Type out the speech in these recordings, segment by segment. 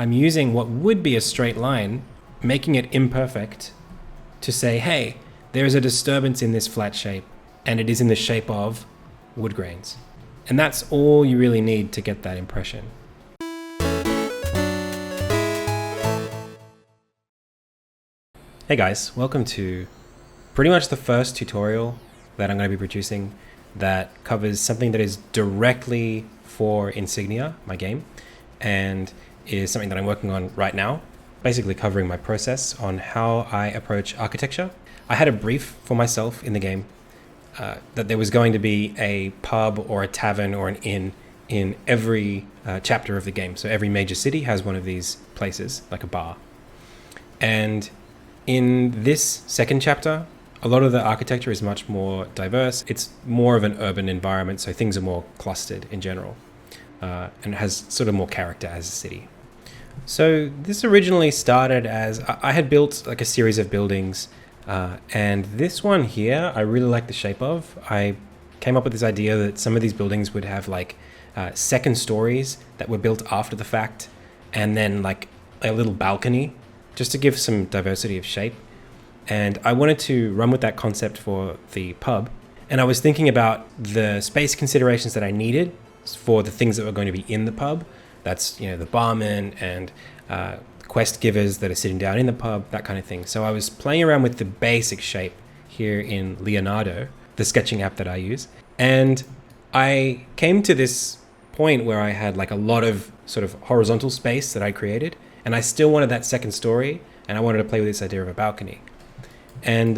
I'm using what would be a straight line, making it imperfect to say, hey, there is a disturbance in this flat shape, and it is in the shape of wood grains. And that's all you really need to get that impression. Hey guys, welcome to pretty much the first tutorial that I'm going to be producing that covers something that is directly for Insignia, my game, and is something that I'm working on right now, basically covering my process on how I approach architecture. I had a brief for myself in the game that there was going to be a pub or a tavern or an inn in every chapter of the game. So every major city has one of these places, like a bar. And in this second chapter, a lot of the architecture is much more diverse. It's more of an urban environment, so things are more clustered in general, and has sort of more character as a city. So this originally started as, I had built like a series of buildings, and this one here, I really like the shape of. I came up with this idea that some of these buildings would have like second stories that were built after the fact, and then like a little balcony, just to give some diversity of shape. And I wanted to run with that concept for the pub. And I was thinking about the space considerations that I needed for the things that were going to be in the pub. That's, the barman and quest givers that are sitting down in the pub, that kind of thing. So I was playing around with the basic shape here in Leonardo, the sketching app that I use. And I came to this point where I had like a lot of sort of horizontal space that I created, and I still wanted that second story, and I wanted to play with this idea of a balcony. And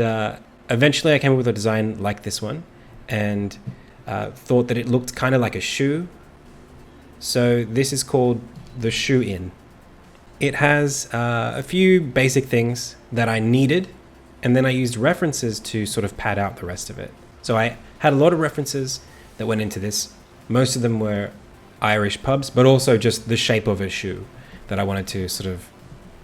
eventually I came up with a design like this one, and thought that it looked kind of like a shoe. So this is called the Shoe Inn. It has a few basic things that I needed, and then I used references to sort of pad out the rest of it. So I had a lot of references that went into this. Most of them were Irish pubs, but also just the shape of a shoe that I wanted to sort of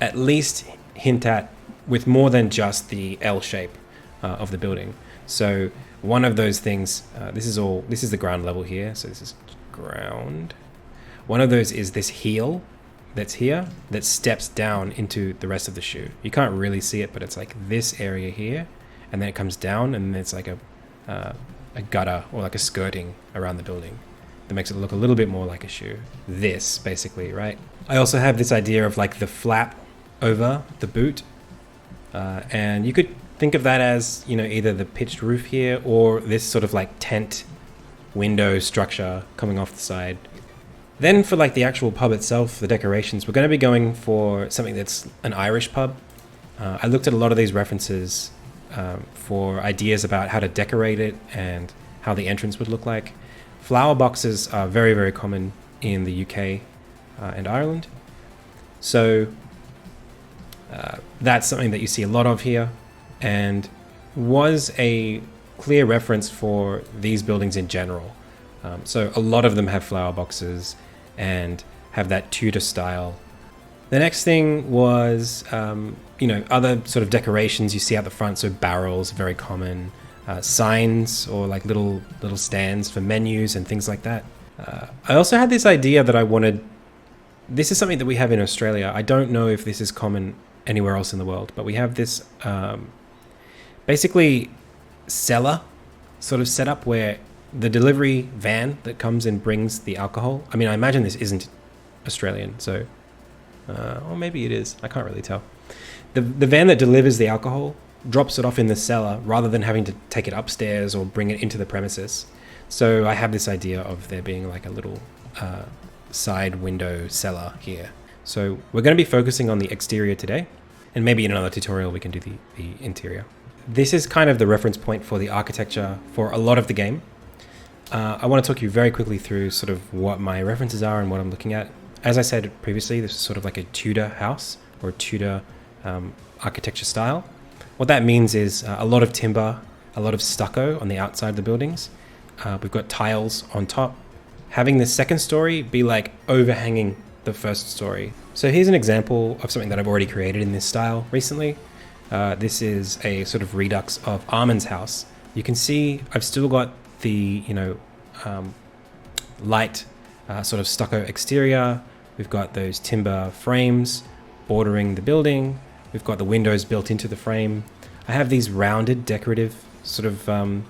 at least hint at with more than just the L shape of the building. So one of those things, this is the ground level here. So this is ground. One of those is this heel that's here that steps down into the rest of the shoe. You can't really see it, but it's like this area here, and then it comes down, and it's like a gutter or like a skirting around the building that makes it look a little bit more like a shoe. This basically, right? I also have this idea of like the flap over the boot. And you could think of that as, either the pitched roof here or this sort of like tent window structure coming off the side. Then for like the actual pub itself, the decorations, we're going to be going for something that's an Irish pub. I looked at a lot of these references for ideas about how to decorate it and how the entrance would look like. Flower boxes are very, very common in the UK and Ireland. So that's something that you see a lot of here, and was a clear reference for these buildings in general. So a lot of them have flower boxes and have that Tudor style. The next thing was, other sort of decorations you see out the front. So barrels, very common. Signs or like little stands for menus and things like that. I also had this idea that I wanted. This is something that we have in Australia. I don't know if this is common anywhere else in the world, but we have this basically cellar sort of setup where the delivery van that comes and brings the alcohol. I mean, I imagine this isn't Australian, so or maybe it is. I can't really tell. The van that delivers the alcohol drops it off in the cellar rather than having to take it upstairs or bring it into the premises. So I have this idea of there being like a little side window cellar here. So we're going to be focusing on the exterior today, and maybe in another tutorial we can do the interior. This is kind of the reference point for the architecture for a lot of the game. I want to talk you very quickly through sort of what my references are and what I'm looking at. As I said previously, this is sort of like a Tudor house or a Tudor architecture style. What that means is a lot of timber, a lot of stucco on the outside of the buildings. We've got tiles on top. Having the second story be like overhanging the first story. So here's an example of something that I've already created in this style recently. This is a sort of redux of Armin's house. You can see I've still got the light sort of stucco exterior We've got those timber frames bordering the building. We've got the windows built into the frame. I have these rounded decorative sort of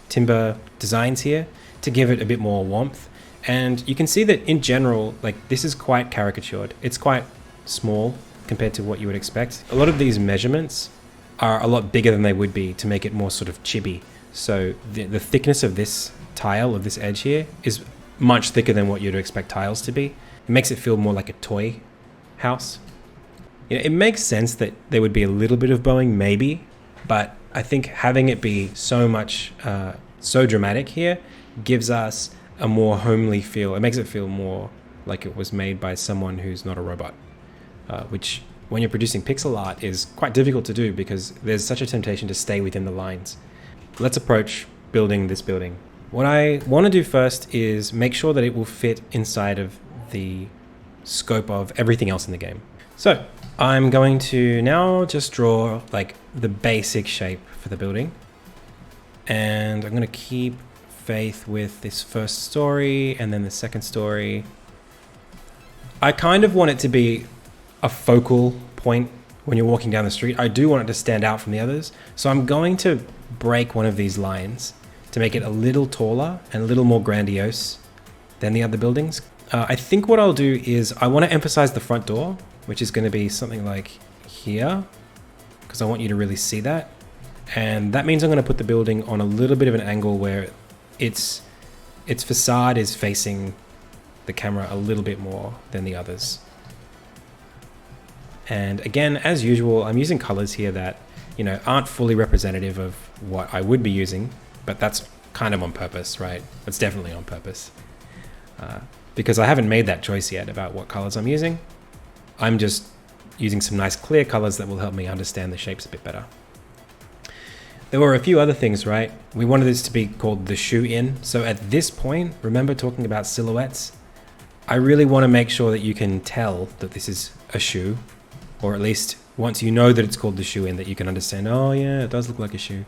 timber designs here to give it a bit more warmth. And you can see that in general, like, this is quite caricatured. It's quite small compared to what you would expect. A lot of these measurements are a lot bigger than they would be to make it more sort of chibi. So the thickness of this tile, of this edge here, is much thicker than what you'd expect tiles to be. It makes it feel more like a toy house. You know, it makes sense that there would be a little bit of bowing, maybe, but I think having it be so much, so dramatic here gives us a more homely feel. It makes it feel more like it was made by someone who's not a robot, which when you're producing pixel art is quite difficult to do because there's such a temptation to stay within the lines. Let's approach building this building. What I want to do first is make sure that it will fit inside of the scope of everything else in the game. So I'm going to now just draw like the basic shape for the building. And I'm going to keep faith with this first story and then the second story. I kind of want it to be a focal point when you're walking down the street. I do want it to stand out from the others. So I'm going to break one of these lines to make it a little taller and a little more grandiose than the other buildings. I think what I'll do is I want to emphasize the front door, which is going to be something like here, because I want you to really see that. And that means I'm going to put the building on a little bit of an angle where its facade is facing the camera a little bit more than the others. And again, as usual, I'm using colors here that, you know, aren't fully representative of what I would be using, but that's kind of on purpose, right? It's definitely on purpose. Because I haven't made that choice yet about what colors I'm using. I'm just using some nice clear colors that will help me understand the shapes a bit better. There were a few other things, right? We wanted this to be called the shoe in. So at this point, remember talking about silhouettes? I really want to make sure that you can tell that this is a shoe, or at least once you know that it's called the shoe in, that you can understand, oh yeah, it does look like a shoe.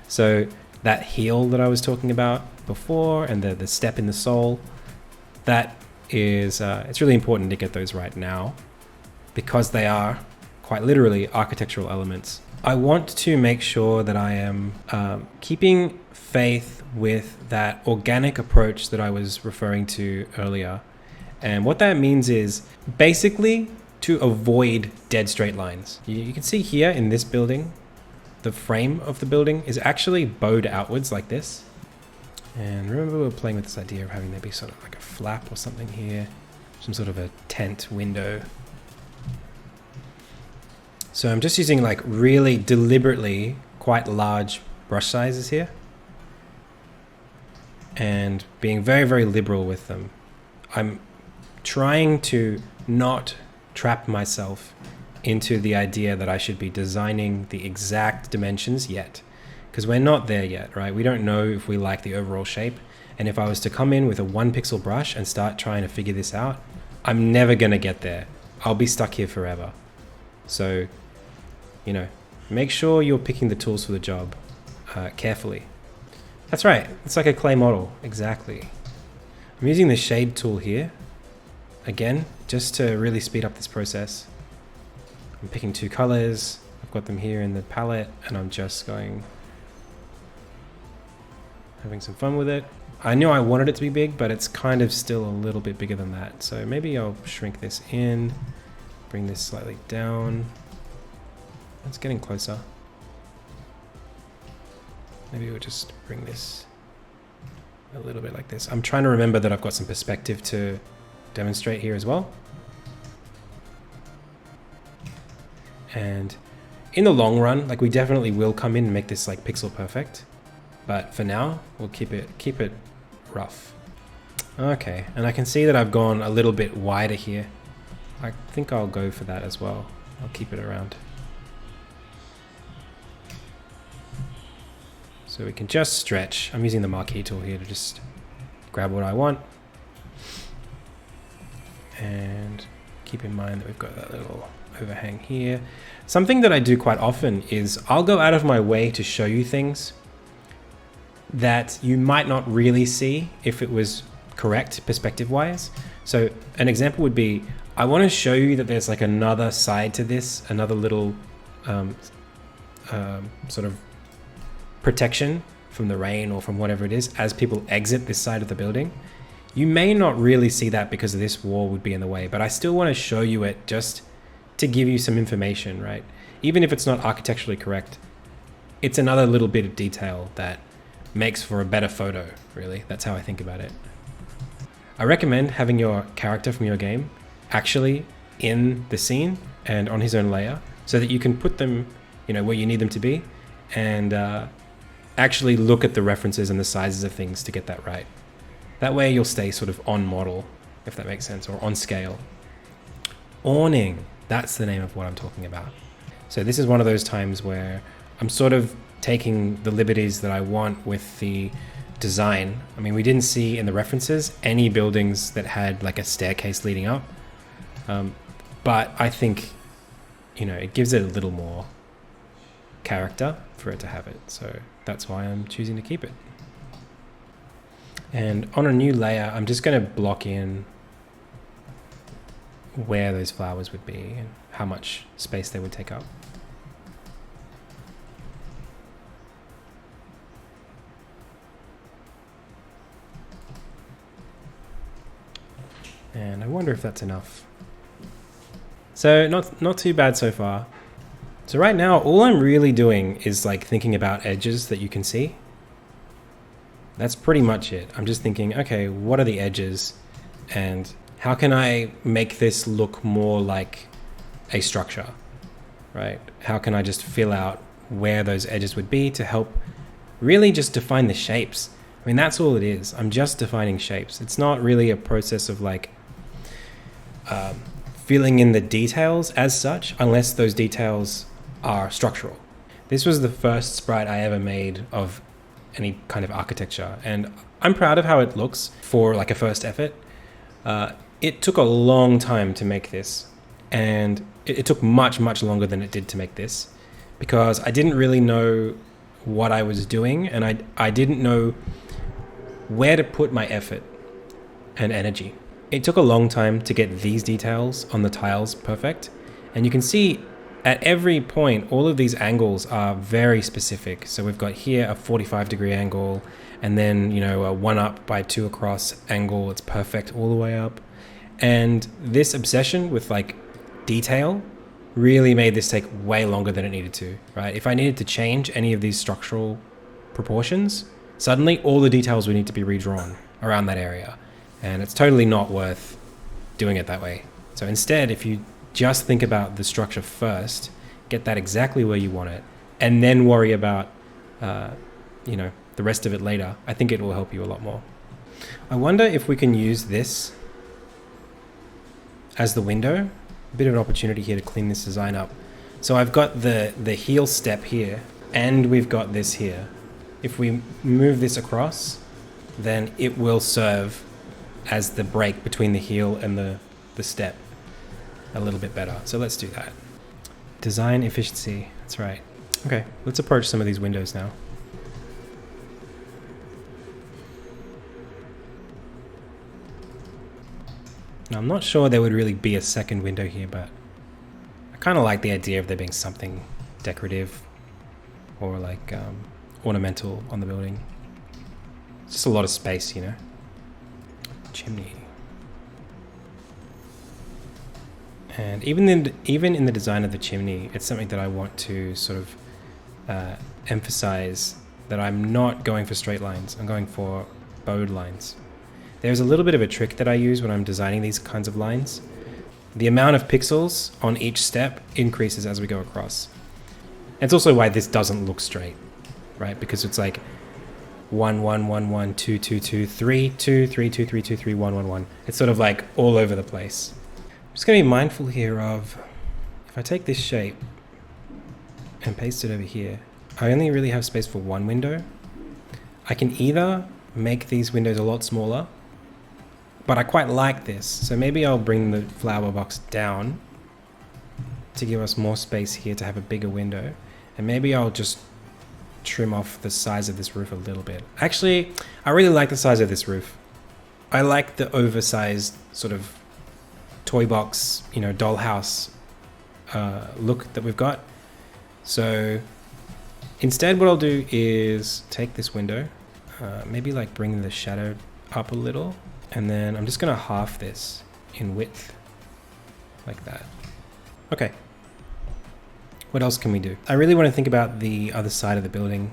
So that heel that I was talking about before and the step in the sole, that is, it's really important to get those right now because they are quite literally architectural elements. I want to make sure that I am keeping faith with that organic approach that I was referring to earlier. And what that means is basically to avoid dead straight lines. You can see here in this building, the frame of the building is actually bowed outwards like this. And remember we were playing with this idea of having there be sort of like a flap or something here, some sort of a tent window. So I'm just using like really deliberately quite large brush sizes here and being very, very liberal with them. I'm trying to not trap myself into the idea that I should be designing the exact dimensions yet. Because we're not there yet, right? We don't know if we like the overall shape. And if I was to come in with a 1 pixel brush and start trying to figure this out, I'm never gonna get there. I'll be stuck here forever. So, you know, make sure you're picking the tools for the job carefully. That's right, it's like a clay model, exactly. I'm using the shade tool here, again, just to really speed up this process. I'm picking 2 colors, I've got them here in the palette, and I'm just having some fun with it. I knew I wanted it to be big, but it's kind of still a little bit bigger than that. So maybe I'll shrink this in, bring this slightly down. It's getting closer. Maybe we'll just bring this a little bit like this. I'm trying to remember that I've got some perspective to demonstrate here as well. And in the long run, like we definitely will come in and make this like pixel perfect. But for now, we'll keep it rough. Okay, and I can see that I've gone a little bit wider here. I think I'll go for that as well. I'll keep it around. So we can just stretch. I'm using the marquee tool here to just grab what I want. And keep in mind that we've got that little overhang here. Something that I do quite often is I'll go out of my way to show you things that you might not really see if it was correct perspective-wise. So an example would be, I want to show you that there's like another side to this, another little sort of protection from the rain or from whatever it is as people exit this side of the building. You may not really see that because this wall would be in the way, but I still want to show you it just to give you some information, right? Even if it's not architecturally correct, it's another little bit of detail that makes for a better photo, really. That's how I think about it. I recommend having your character from your game actually in the scene and on his own layer so that you can put them, you know, where you need them to be and actually look at the references and the sizes of things to get that right. That way you'll stay sort of on model, if that makes sense, or on scale. Awning, that's the name of what I'm talking about. So this is one of those times where I'm sort of taking the liberties that I want with the design. I mean, we didn't see in the references any buildings that had like a staircase leading up. But I think, you know, it gives it a little more character for it to have it. So that's why I'm choosing to keep it. And on a new layer, I'm just going to block in where those flowers would be and how much space they would take up. And I wonder if that's enough. So not too bad so far. So right now, all I'm really doing is like thinking about edges that you can see. That's pretty much it. I'm just thinking, okay, what are the edges and how can I make this look more like a structure, right? How can I just fill out where those edges would be to help really just define the shapes? I mean, that's all it is. I'm just defining shapes. It's not really a process of like filling in the details as such, unless those details are structural. This was the first sprite I ever made of any kind of architecture, and I'm proud of how it looks for like a first effort. It took a long time to make this, and it took much longer than it did to make this because I didn't really know what I was doing, and I didn't know where to put my effort and energy. It took a long time to get these details on the tiles perfect, and you can see at every point, all of these angles are very specific. So we've got here a 45-degree angle, and then, you know, a 1 up by 2 across angle. It's perfect all the way up. And this obsession with like detail really made this take way longer than it needed to, right? If I needed to change any of these structural proportions, suddenly all the details would need to be redrawn around that area. And it's totally not worth doing it that way. So instead, if you just think about the structure first, get that exactly where you want it, and then worry about, you know, the rest of it later, I think it will help you a lot more. I wonder if we can use this as the window. A bit of an opportunity here to clean this design up. So I've got the heel step here, and we've got this here. If we move this across, then it will serve as the break between the heel and the step a little bit better. So let's do that. Design efficiency, that's right. Okay, let's approach some of these windows now. Now, I'm not sure there would really be a second window here, but I kind of like the idea of there being something decorative or like ornamental on the building. It's just a lot of space, you know. Chimney. And even in the design of the chimney, it's something that I want to sort of emphasize that I'm not going for straight lines. I'm going for bowed lines. There's a little bit of a trick that I use when I'm designing these kinds of lines. The amount of pixels on each step increases as we go across. It's also why this doesn't look straight, right? Because it's like 1 1 1 1 2 2 2 3 2 3 2 3 2 3 1 1 1. It's sort of like all over the place. I'm just going to be mindful here of, if I take this shape and paste it over here, I only really have space for one window. I can either make these windows a lot smaller, but I quite like this. So maybe I'll bring the flower box down to give us more space here to have a bigger window. And maybe I'll just trim off the size of this roof a little bit. Actually, I really like the size of this roof. I like the oversized sort of toy box, you know, dollhouse look that we've got. So instead what I'll do is take this window, maybe like bring the shadow up a little, and then I'm just gonna half this in width like that. Okay. What else can we do? I really want to think about the other side of the building.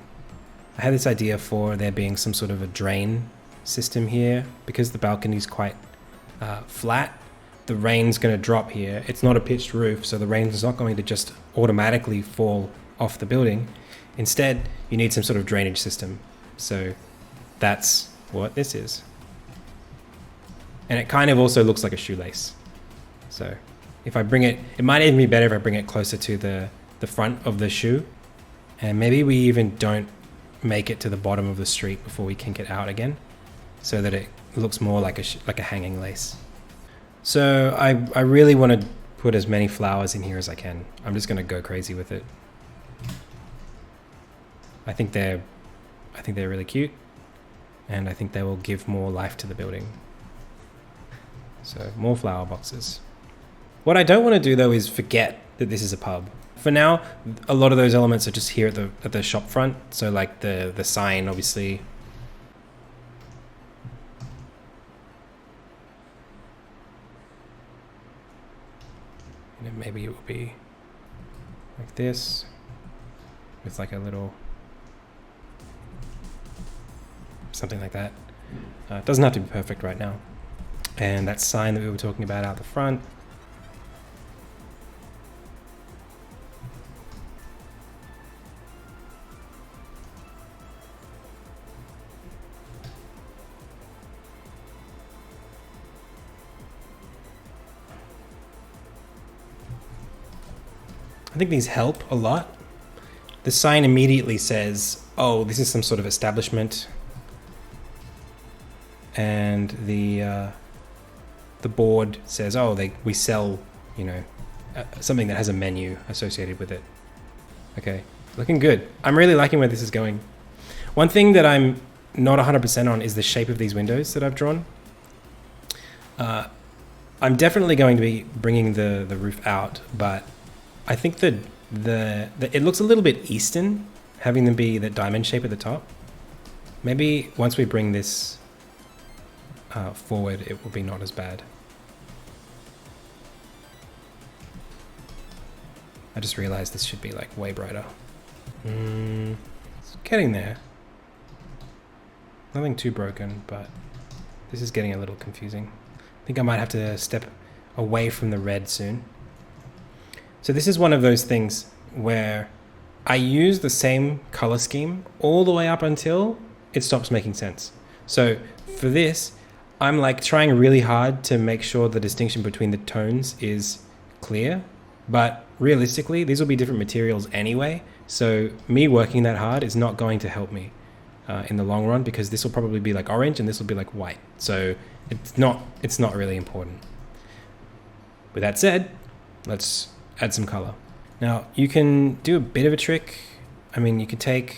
I had this idea for there being some sort of a drain system here because the balcony is quite flat. The rain's going to drop here. It's not a pitched roof, so the rain is not going to just automatically fall off the building. Instead, you need some sort of drainage system. So that's what this is. And it kind of also looks like a shoelace. So if I bring it, it might even be better if I bring it closer to the front of the shoe. And maybe we even don't make it to the bottom of the street before we kink it out again, so that it looks more like a hanging lace. So I really want to put as many flowers in here as I can. I'm just going to go crazy with it. I think they're really cute, and I think they will give more life to the building. So more flower boxes. What I don't want to do though is forget that this is a pub. For now, a lot of those elements are just here at the shop front. So like the sign, obviously. And then maybe it will be like this, with like a little something like that. It doesn't have to be perfect right now. And that sign that we were talking about out the front. I think these help a lot. The sign immediately says, oh, this is some sort of establishment. And the board says, oh, we sell, you know, something that has a menu associated with it. Okay, looking good. I'm really liking where this is going. One thing that I'm not 100% on is the shape of these windows that I've drawn. I'm definitely going to be bringing the roof out, but I think that it looks a little bit Eastern, having them be the diamond shape at the top. Maybe once we bring this forward, it will be not as bad. I just realized this should be like way brighter. It's getting there. Nothing too broken, but this is getting a little confusing. I think I might have to step away from the red soon. So this is one of those things where I use the same color scheme all the way up until it stops making sense. So for this, I'm like trying really hard to make sure the distinction between the tones is clear, but realistically, these will be different materials anyway. So me working that hard is not going to help me in the long run, because this will probably be like orange and this will be like white. So it's not really important. With that said, let's add some color. Now you can do a bit of a trick. I mean, you could take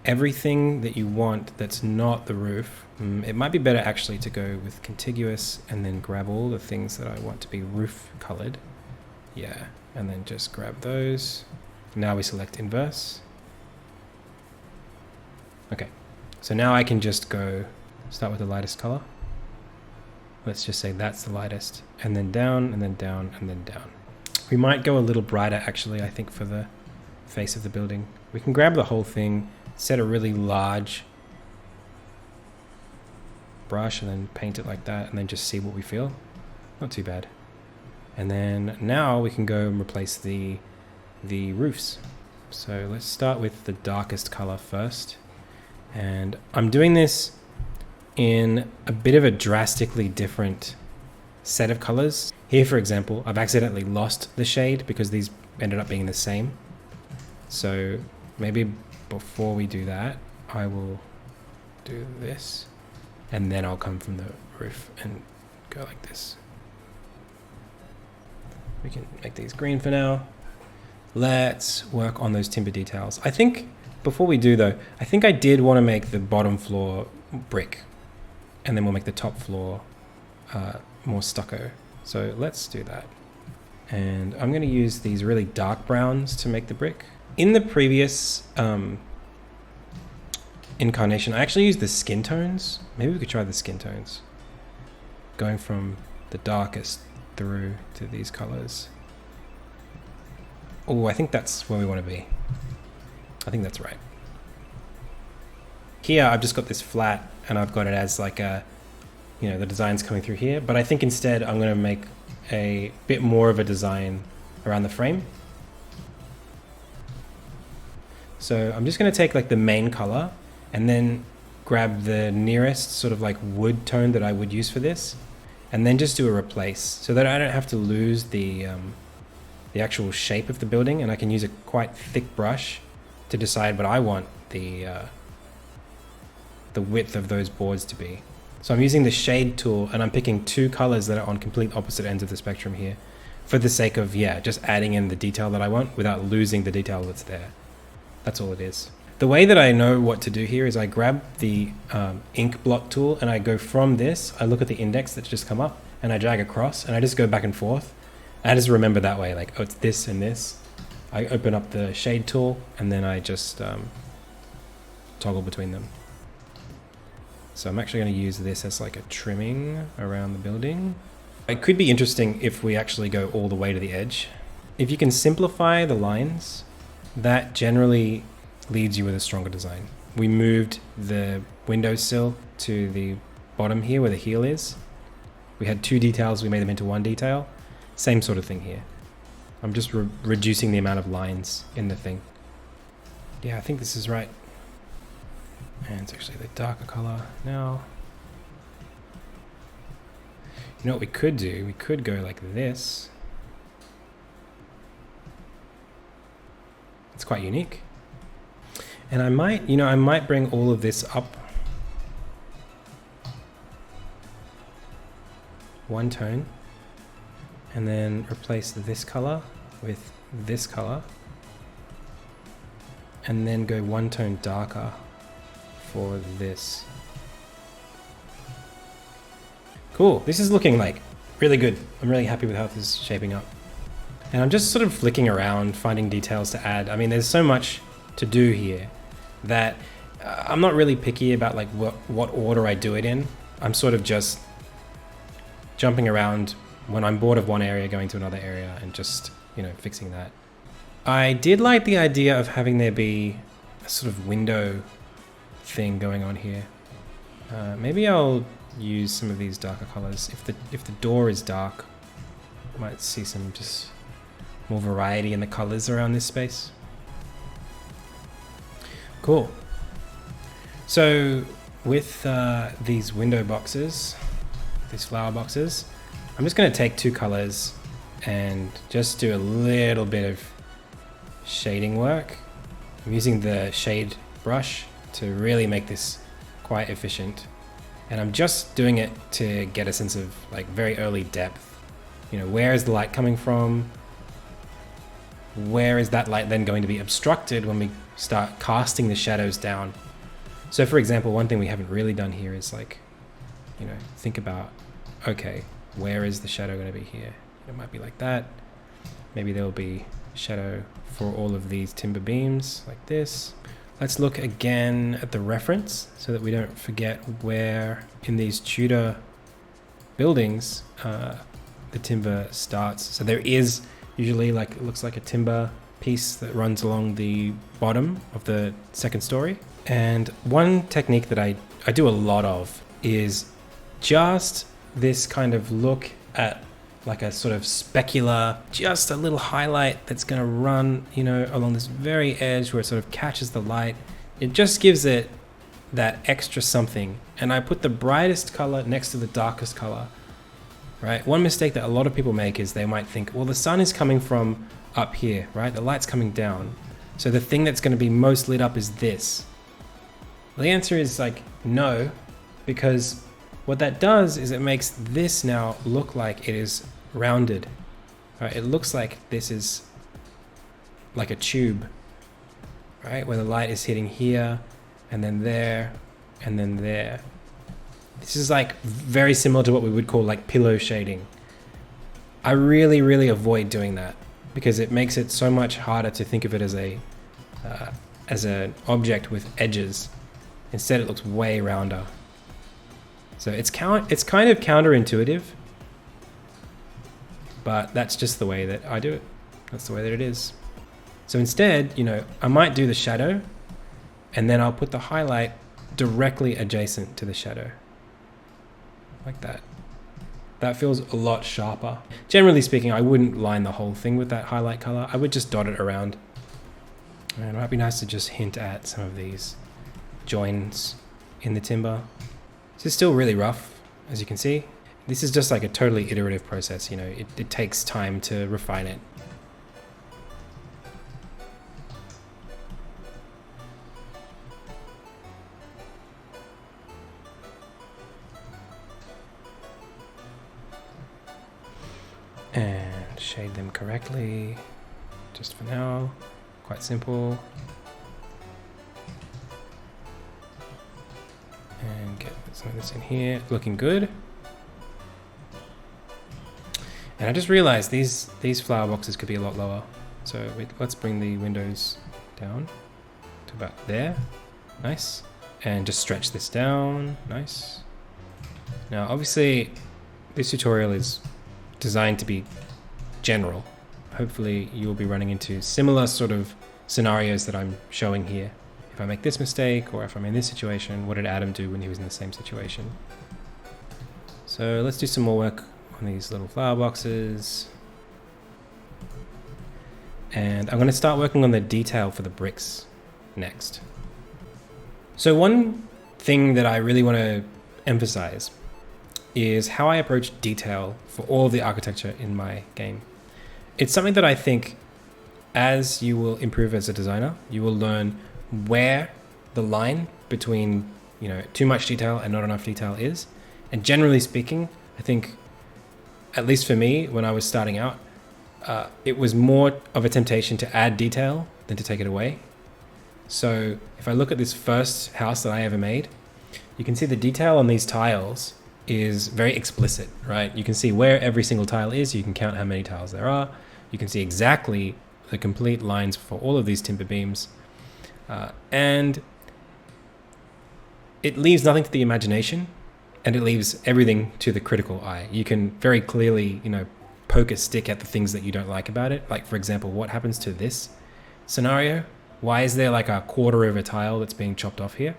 everything that you want that's not the roof. It might be better actually to go with contiguous and then grab all the things that I want to be roof colored. Yeah, and then just grab those. Now we select inverse. Okay, so now I can just go start with the lightest color. Let's just say that's the lightest, and then down, and then down, and then down. We might go a little brighter actually, I think, for the face of the building. We can grab the whole thing, set a really large brush, and then paint it like that, and then just see what we feel. Not too bad. And then now we can go and replace the roofs. So let's start with the darkest color first. And I'm doing this in a bit of a drastically different set of colors. Here, for example, I've accidentally lost the shade because these ended up being the same. So maybe before we do that, I will do this, and then I'll come from the roof and go like this. We can make these green for now. Let's work on those timber details. I think before we do though, I think I did want to make the bottom floor brick, and then we'll make the top floor more stucco. So let's do that. And I'm going to use these really dark browns to make the brick. In the previous incarnation, I actually used the skin tones. Maybe we could try the skin tones. Going from the darkest through to these colors. Oh, I think that's where we want to be. I think that's right. Here, I've just got this flat and I've got it as like a, you know, the design's coming through here. But I think instead I'm going to make a bit more of a design around the frame. So I'm just going to take like the main color and then grab the nearest sort of like wood tone that I would use for this, and then just do a replace so that I don't have to lose the actual shape of the building, and I can use a quite thick brush to decide what I want the width of those boards to be. So I'm using the shade tool and I'm picking two colors that are on complete opposite ends of the spectrum here for the sake of, yeah, just adding in the detail that I want without losing the detail that's there. That's all it is. The way that I know what to do here is I grab the ink blot tool and I go from this, I look at the index that's just come up and I drag across and I just go back and forth. I just remember that way, like, oh, it's this and this. I open up the shade tool and then I just toggle between them. So I'm actually going to use this as like a trimming around the building. It could be interesting if we actually go all the way to the edge. If you can simplify the lines, that generally leaves you with a stronger design. We moved the windowsill to the bottom here where the heel is. We had two details, we made them into one detail. Same sort of thing here. I'm just reducing the amount of lines in the thing. Yeah, I think this is right. And it's actually the darker color now. You know what we could do? We could go like this. It's quite unique. And I might bring all of this up one tone and then replace this color with this color and then go one tone darker for this. Cool, this is looking like really good. I'm really happy with how this is shaping up. And I'm just sort of flicking around, finding details to add. I mean, there's so much to do here that I'm not really picky about like what order I do it in. I'm sort of just jumping around when I'm bored of one area, going to another area and just, you know, fixing that. I did like the idea of having there be a sort of window thing going on here. Maybe I'll use some of these darker colors. If the door is dark, I might see some just more variety in the colors around this space. Cool. So with these window boxes, these flower boxes, I'm just going to take two colors and just do a little bit of shading work. I'm using the shade brush to really make this quite efficient. And I'm just doing it to get a sense of like very early depth. You know, where is the light coming from? Where is that light then going to be obstructed when we start casting the shadows down? So for example, one thing we haven't really done here is like, you know, think about, okay, where is the shadow going to be here? It might be like that. Maybe there'll be shadow for all of these timber beams like this. Let's look again at the reference so that we don't forget where in these Tudor buildings the timber starts. So there is usually like, it looks like a timber piece that runs along the bottom of the second story. And one technique that I do a lot of is just this kind of look at like a sort of specular, just a little highlight that's going to run, you know, along this very edge where it sort of catches the light. It just gives it that extra something. And I put the brightest color next to the darkest color, right? One mistake that a lot of people make is they might think, well, the sun is coming from up here, right? The light's coming down. So the thing that's going to be most lit up is this. Well, the answer is like, no, because what that does is it makes this now look like it is rounded. Right? It looks like this is like a tube, right? Where the light is hitting here and then there and then there. This is like very similar to what we would call like pillow shading. I really, really avoid doing that because it makes it so much harder to think of it as an object with edges. Instead, it looks way rounder. So it's kind of counterintuitive, but that's just the way that I do it. That's the way that it is. So instead, you know, I might do the shadow and then I'll put the highlight directly adjacent to the shadow. Like that. That feels a lot sharper. Generally speaking, I wouldn't line the whole thing with that highlight color. I would just dot it around. And it might be nice to just hint at some of these joins in the timber. This is still really rough, as you can see. This is just like a totally iterative process, you know, it takes time to refine it. And shade them correctly, just for now, quite simple. And get some of this in here, looking good. And I just realized these flower boxes could be a lot lower. So let's bring the windows down to about there, nice. And just stretch this down, nice. Now obviously this tutorial is designed to be general. Hopefully you'll be running into similar sort of scenarios that I'm showing here. If I make this mistake, or if I'm in this situation, what did Adam do when he was in the same situation? So let's do some more work on these little flower boxes. And I'm going to start working on the detail for the bricks next. So one thing that I really want to emphasize is how I approach detail for all of the architecture in my game. It's something that I think as you will improve as a designer, you will learn where the line between, you know, too much detail and not enough detail is. And generally speaking, I think, at least for me, when I was starting out, it was more of a temptation to add detail than to take it away. So if I look at this first house that I ever made, you can see the detail on these tiles is very explicit, right? You can see where every single tile is. You can count how many tiles there are. You can see exactly the complete lines for all of these timber beams. And it leaves nothing to the imagination, and it leaves everything to the critical eye. You can very clearly, you know, poke a stick at the things that you don't like about it. Like, for example, what happens to this scenario? Why is there like a quarter of a tile that's being chopped off here?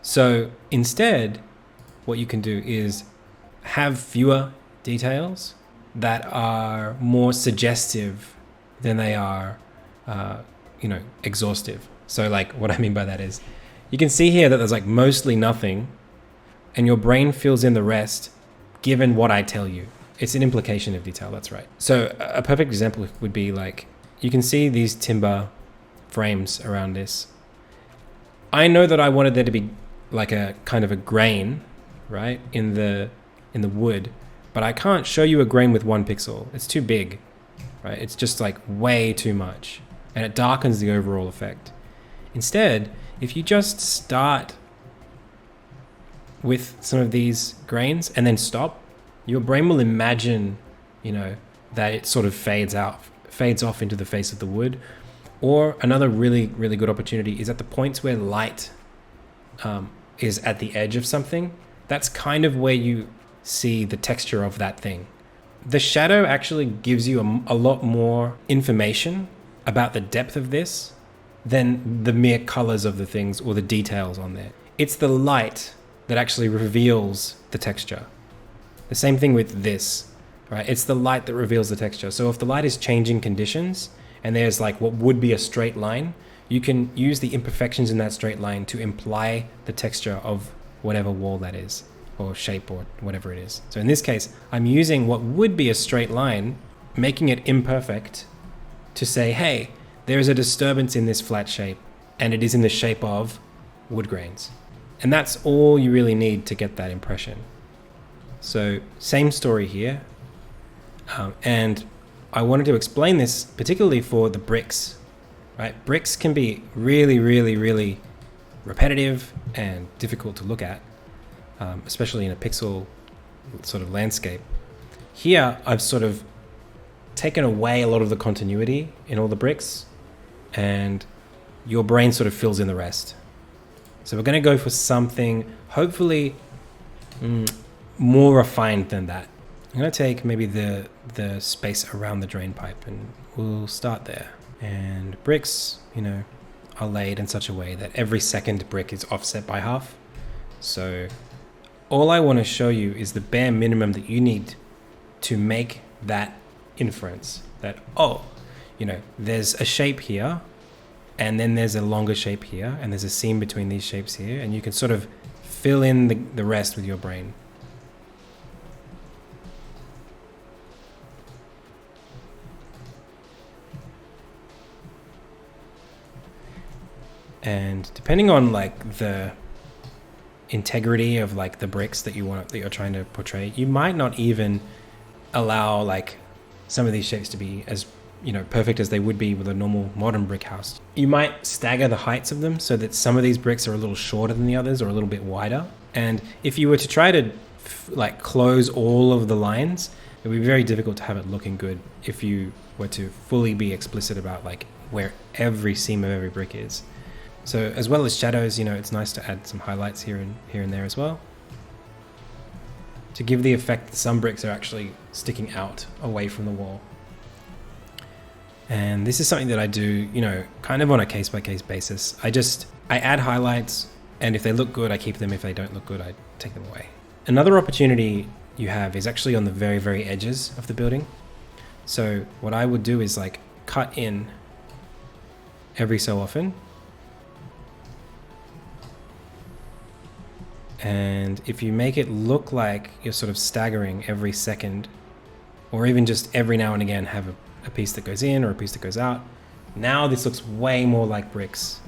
So instead, what you can do is have fewer details that are more suggestive than they are, you know, exhaustive. So like what I mean by that is, you can see here that there's like mostly nothing, and your brain fills in the rest given what I tell you. It's an implication of detail, that's right. So a perfect example would be like, you can see these timber frames around this. I know that I wanted there to be like a kind of a grain, right, in the wood, but I can't show you a grain with 1 pixel. It's too big, right? It's just like way too much, and it darkens the overall effect. Instead, if you just start with some of these grains and then stop, your brain will imagine, you know, that it sort of fades off into the face of the wood. Or another really, really good opportunity is at the points where light is at the edge of something. That's kind of where you see the texture of that thing. The shadow actually gives you a lot more information about the depth of this than the mere colors of the things or the details on there. It's the light that actually reveals the texture. The same thing with this, right? It's the light that reveals the texture. So if the light is changing conditions and there's like what would be a straight line, you can use the imperfections in that straight line to imply the texture of whatever wall that is, or shape, or whatever it is. So in this case, I'm using what would be a straight line, making it imperfect to say, hey, there is a disturbance in this flat shape, and it is in the shape of wood grains. And that's all you really need to get that impression. So same story here. And I wanted to explain this particularly for the bricks, right? Bricks can be really, really, really repetitive and difficult to look at, especially in a pixel sort of landscape. Here, I've sort of taken away a lot of the continuity in all the bricks, and your brain sort of fills in the rest. So we're going to go for something hopefully more refined than that. I'm going to take maybe the space around the drain pipe, and we'll start there. And bricks, you know, are laid in such a way that every second brick is offset by half. So all I want to show you is the bare minimum that you need to make that inference that, oh, you know, there's a shape here, and then there's a longer shape here, and there's a seam between these shapes here, and you can sort of fill in the rest with your brain. And depending on like the integrity of like the bricks that you're trying to portray, you might not even allow like some of these shapes to be as, you know, perfect as they would be with a normal modern brick house. You might stagger the heights of them so that some of these bricks are a little shorter than the others or a little bit wider. And if you were to try to like close all of the lines, it would be very difficult to have it looking good if you were to fully be explicit about like where every seam of every brick is. So as well as shadows, you know, it's nice to add some highlights here and there as well, to give the effect that some bricks are actually sticking out away from the wall. And this is something that I do, you know, kind of on a case-by-case basis. I add highlights, and if they look good, I keep them. If they don't look good, I take them away. Another opportunity you have is actually on the very, very edges of the building. So what I would do is like cut in every so often. And if you make it look like you're sort of staggering every second, or even just every now and again have a piece that goes in or a piece that goes out, now this looks way more like bricks.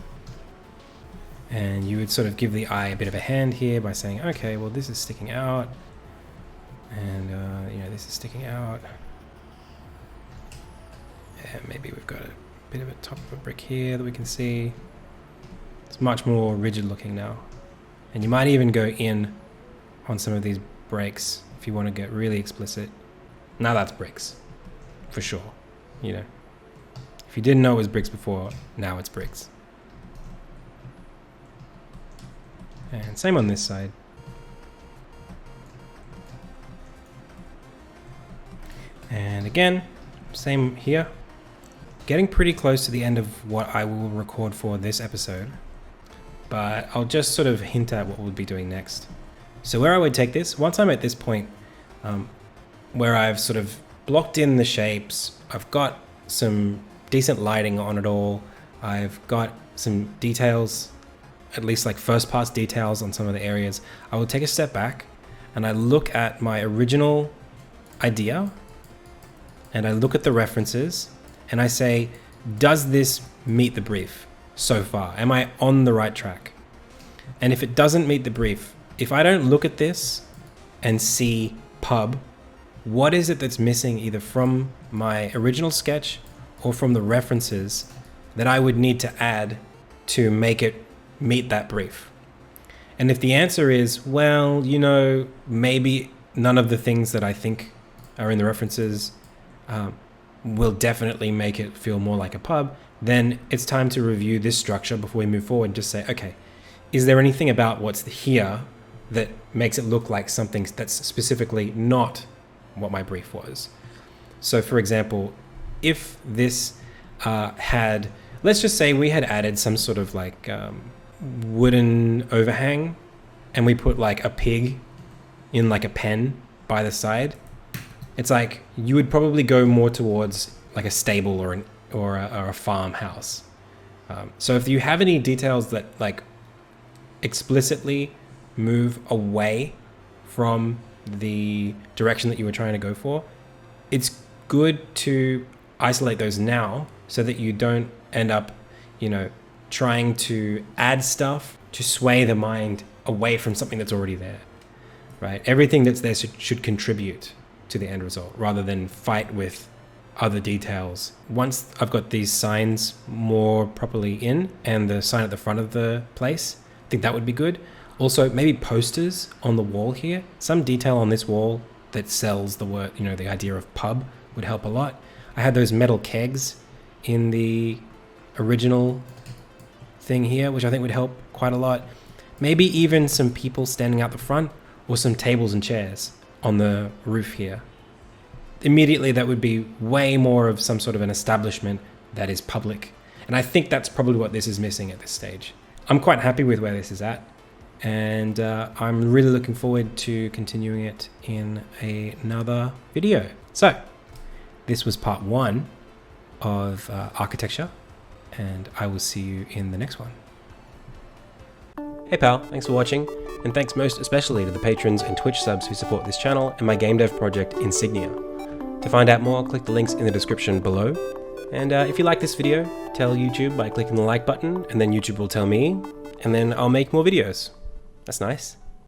And you would sort of give the eye a bit of a hand here by saying, okay, well, this is sticking out, and you know, this is sticking out. And maybe we've got a bit of a top of a brick here that we can see. It's much more rigid looking now. And you might even go in on some of these breaks if you want to get really explicit. Now that's bricks, for sure. You know, if you didn't know it was bricks before, now it's bricks. And same on this side. And again, same here. Getting pretty close to the end of what I will record for this episode, but I'll just sort of hint at what we'll be doing next. So where I would take this, once I'm at this point where I've sort of blocked in the shapes, I've got some decent lighting on it all, I've got some details, at least like first pass details on some of the areas, I will take a step back and I look at my original idea and I look at the references and I say, does this meet the brief so far? Am I on the right track? And if it doesn't meet the brief, if I don't look at this and see pub, what is it that's missing either from my original sketch or from the references that I would need to add to make it meet that brief? And if the answer is, well, you know, maybe none of the things that I think are in the references will definitely make it feel more like a pub, then it's time to review this structure before we move forward and just say, okay, is there anything about what's here that makes it look like something that's specifically not what my brief was? So for example, if this had, let's just say we had added some sort of like wooden overhang and we put like a pig in like a pen by the side, it's like you would probably go more towards like a stable or a farmhouse. So if you have any details that like explicitly move away from the direction that you were trying to go for, it's good to isolate those now so that you don't end up, you know, trying to add stuff to sway the mind away from something that's already there, right? Everything that's there should contribute to the end result rather than fight with other details. Once I've got these signs more properly in and the sign at the front of the place, think that would be good. Also, maybe posters on the wall here. Some detail on this wall that sells the word, the idea of pub would help a lot. I had those metal kegs in the original thing here, which I think would help quite a lot. Maybe even some people standing out the front or some tables and chairs on the roof here. Immediately, that would be way more of some sort of an establishment that is public. And I think that's probably what this is missing at this stage. I'm quite happy with where this is at. And I'm really looking forward to continuing it in another video. So this was part 1 of architecture, and I will see you in the next one. Hey pal, thanks for watching, and thanks most especially to the patrons and Twitch subs who support this channel and my game dev project Insignia. To find out more, click the links in the description below. And if you like this video, tell YouTube by clicking the like button, and then YouTube will tell me, and then I'll make more videos. That's nice.